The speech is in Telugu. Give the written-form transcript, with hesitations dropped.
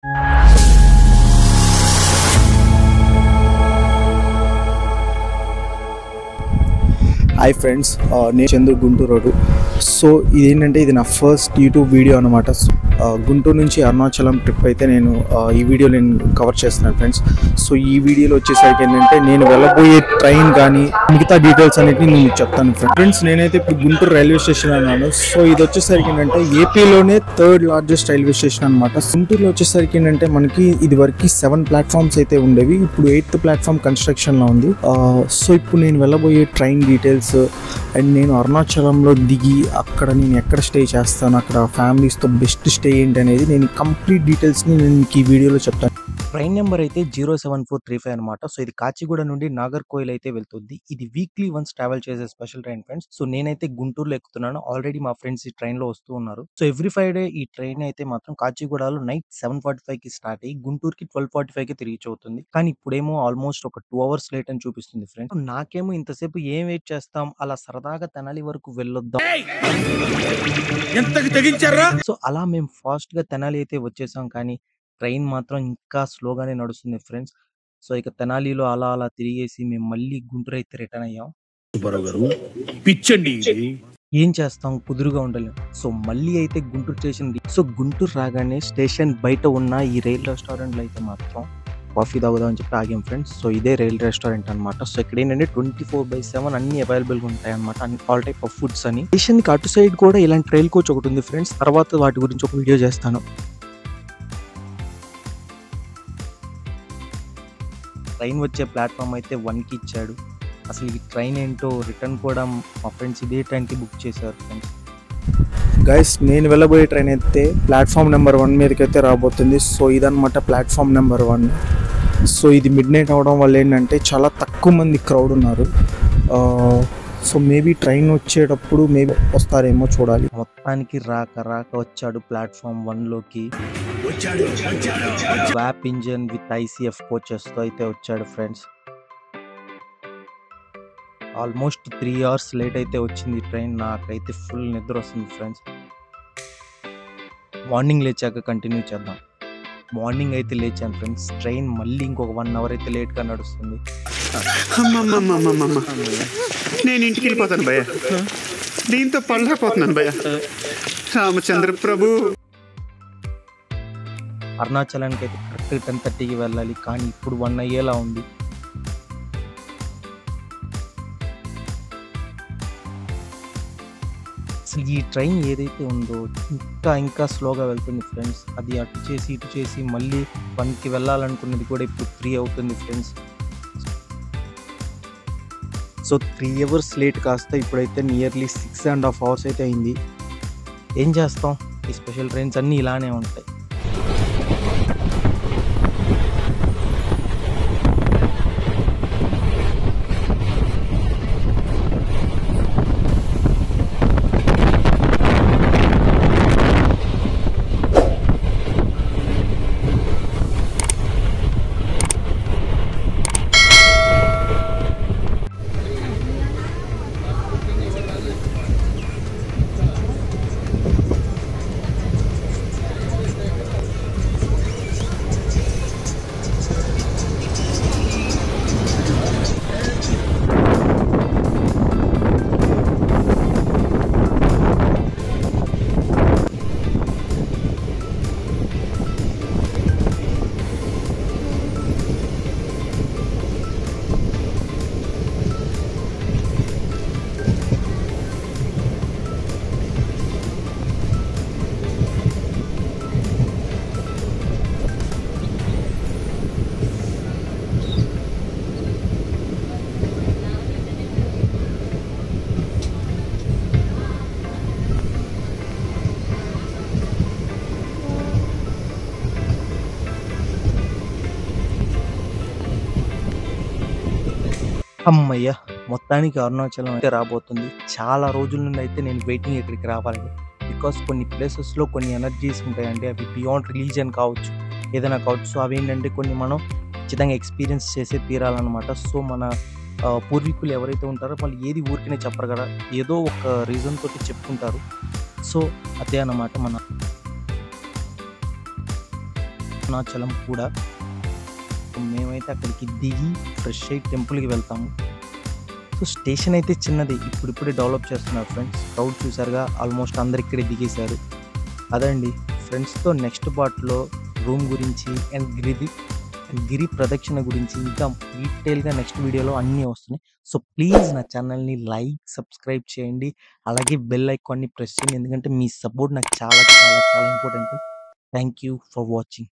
హాయ్ ఫ్రెండ్స్, నేను చందు గుంటూరు రోడ్డు. సో ఇదేంటంటే ఇది నా ఫస్ట్ యూట్యూబ్ వీడియో అనమాట. గుంటూరు నుంచి అరుణాచలం ట్రిప్ అయితే నేను ఈ వీడియోలో కవర్ చేస్తున్నాను ఫ్రెండ్స్. సో ఈ వీడియోలో వచ్చేసరికి ఏంటంటే నేను వెళ్ళబోయే ట్రైన్ కానీ మిగతా డీటెయిల్స్ అనేవి నేను చెప్తాను ఫ్రెండ్స్. నేనైతే ఇప్పుడు గుంటూరు రైల్వే స్టేషన్ అన్నాను. సో ఇది వచ్చేసరికి ఏంటంటే ఏపీలోనే 3rd లార్జెస్ట్ రైల్వే స్టేషన్ అనమాట. గుంటూరులో వచ్చేసరికి ఏంటంటే మనకి ఇది వరకు 7 ప్లాట్ఫామ్స్ అయితే ఉండేవి. ఇప్పుడు 8th ప్లాట్ఫామ్ కన్స్ట్రక్షన్లో ఉంది. సో ఇప్పుడు నేను వెళ్ళబోయే ట్రైన్ డీటెయిల్స్ అండ్ నేను అరుణాచలంలో దిగి అక్కడ నేను ఎక్కడ స్టే చేస్తాను, అక్కడ ఫ్యామిలీస్తో బెస్ట్ స్టే ఏంటి అనేది నేను కంప్లీట్ డీటెయిల్స్ని నేను మీకు ఈ వీడియోలో చెప్తాను. ట్రైన్ నెంబర్ అయితే 07435 అనమాట. సో ఇది కాచిగూడ నుండి నాగర్కోయిల్ అయితే వెళ్తుంది. ఇది వీక్లీ వన్స్ ట్రావెల్ చేసే స్పెషల్ ట్రైన్ ఫ్రెండ్స్. సో నేనైతే గుంటూరులో ఎక్కుతున్నాను. ఆల్రెడీ మా ఫ్రెండ్స్ ఈ ట్రైన్ లో వస్తూ ఉన్నారు. సో ఎవ్రీ ఫ్రైడే ఈ ట్రైన్ అయితే మాత్రం కాచిగూడలో నైట్ 7:45 కి స్టార్ట్ అయ్యి గుంటూరుకి 12:45 కి రీచ్ అవుతుంది. కానీ ఇప్పుడేమో ఆల్మోస్ట్ ఒక 2 hours లేట్ అని చూపిస్తుంది ఫ్రెండ్స్. నాకేమో ఇంతసేపు ఏం వెయిట్ చేస్తాం, అలా సరదాగా తెనాలి వరకు వెళ్ళొద్దాం. సో అలా మేము ఫాస్ట్ గా తెనాలి అయితే వచ్చేసాం. కానీ ట్రైన్ మాత్రం ఇంకా స్లోగానే నడుస్తుంది ఫ్రెండ్స్. సో ఇక తెనాలిలో అలా అలా తిరిగేసి మేము మళ్ళీ గుంటూరు అయితే రిటర్న్ అయ్యాం. ఏం చేస్తాం, కుదురుగా ఉండలేం. సో మళ్ళీ అయితే గుంటూరు స్టేషన్. సో గుంటూరు రాగానే స్టేషన్ బయట ఉన్న ఈ రైల్ రెస్టారెంట్ లో అయితే మాత్రం కాఫీ తాగుదాం అని చెప్పి ఆగాం ఫ్రెండ్స్. సో ఇదే రైల్ రెస్టారెంట్ అనమాట. సో ఇక్కడ ఏంటంటే 24/7 అన్ని అవైలబుల్ గా ఉంటాయి అనమాట. ఆల్ టైప్ ఆఫ్ ఫుడ్స్ అని. స్టేషన్ కి అటు సైడ్ కూడా ఇలాంటి రైల్ కోచ్ ఒకటి ఉంది ఫ్రెండ్స్. తర్వాత వాటి గురించి ఒక వీడియో చేస్తాను. ట్రైన్ వచ్చే ప్లాట్ఫామ్ అయితే 1కి ఇచ్చాడు. అసలు ఈ ట్రైన్ ఏంటో రిటర్న్ కూడా మా ఫ్రెండ్స్ ఇదే ట్రైన్కి బుక్ చేశారు ఫ్రెండ్స్. గైస్, నేను వెళ్ళబోయే ట్రైన్ అయితే ప్లాట్ఫామ్ నెంబర్ 1 మీదకి అయితే రాబోతుంది. సో ఇదనమాట ప్లాట్ఫామ్ నెంబర్ 1. సో ఇది మిడ్ నైట్ అవడం వల్ల ఏంటంటే చాలా తక్కువ మంది క్రౌడ్ ఉన్నారు. సో మేబీ ట్రైన్ వచ్చేటప్పుడు మేబీ వస్తారేమో చూడాలి. మొత్తానికి రాక వచ్చాడు ప్లాట్ఫామ్ 1లోకి. Swap engine with ICF coaches తో అయితే వచ్చాడు ఫ్రెండ్స్. ఆల్మోస్ట్ 3 hours లేట్ అయితే వచ్చింది ట్రైన్. నాకైతే ఫుల్ నిద్ర వస్తుంది ఫ్రెండ్స్. మార్నింగ్ లేచాక కంటిన్యూ చేద్దాం. మార్నింగ్ అయితే లేచాను ఫ్రెండ్స్. ట్రైన్ మళ్ళీ ఇంకొక 1 hour అయితే లేట్ గా నడుస్తుంది. నేను ఇంటికి వెళ్ళిపోతాను భయ్య, దీంతో పళ్ళకపోతున్నాను భయ్య. రామచంద్ర ప్రభు. అరుణాచలానికి అయితే కరెక్ట్ 10:30కి వెళ్ళాలి. కానీ ఇప్పుడు 1 అయ్యేలా ఉంది. అసలు ఈ ట్రైన్ ఏదైతే ఉందో ఇంకా స్లోగా వెళ్తుంది ఫ్రెండ్స్. అది అటు చేసి ఇటు చేసి మళ్ళీ 1కి వెళ్ళాలనుకున్నది కూడా ఇప్పుడు 3 అవుతుంది ఫ్రెండ్స్. సో 3 hours లేట్ కాస్త ఇప్పుడైతే నియర్లీ 6.5 hours అయితే అయింది. ఏం చేస్తాం, ఈ స్పెషల్ ట్రైన్స్ అన్నీ ఇలానే ఉంటాయి. అమ్మయ్య, మొత్తానికి అరుణాచలం అయితే రాబోతుంది. చాలా రోజుల నుండి అయితే నేను వెయిటింగ్ ఇక్కడికి రావాలని. బికాస్ కొన్ని ప్లేసెస్లో కొన్ని ఎనర్జీస్ ఉంటాయండి. అవి బియాండ్ రిలీజియన్ కావచ్చు, ఏదైనా కావచ్చు. సో అవి ఏంటంటే కొన్ని మనం ఖచ్చితంగా ఎక్స్పీరియన్స్ చేసే తీరాలన్నమాట. సో మన పూర్వీకులు ఎవరైతే ఉంటారో వాళ్ళు ఏది ఊరికనే చెప్పరు కదా, ఏదో ఒక రీజన్ తోటి చెప్పుకుంటారు. సో అదే అన్నమాట మన అరుణాచలం కూడా. మేమైతే అక్కడికి దిగి ఫ్రెష్ అయ్యి టెంపుల్కి వెళ్తాము. సో స్టేషన్ అయితే చిన్నది, ఇప్పుడిప్పుడే డెవలప్ చేస్తున్నారు ఫ్రెండ్స్. క్రౌడ్ చూసారుగా, ఆల్మోస్ట్ అందరు ఇక్కడే దిగేశారు. అదండి ఫ్రెండ్స్తో నెక్స్ట్ పార్ట్లో రూమ్ గురించి అండ్ గిరి ప్రదక్షిణ గురించి ఇంకా డీటెయిల్గా నెక్స్ట్ వీడియోలో అన్నీ వస్తున్నాయి. సో ప్లీజ్ నా ఛానల్ని లైక్, సబ్స్క్రైబ్ చేయండి. అలాగే బెల్ ఐకాన్ని ప్రెస్ చేయండి, ఎందుకంటే మీ సపోర్ట్ నాకు చాలా చాలా చాలా important. Thank you for watching.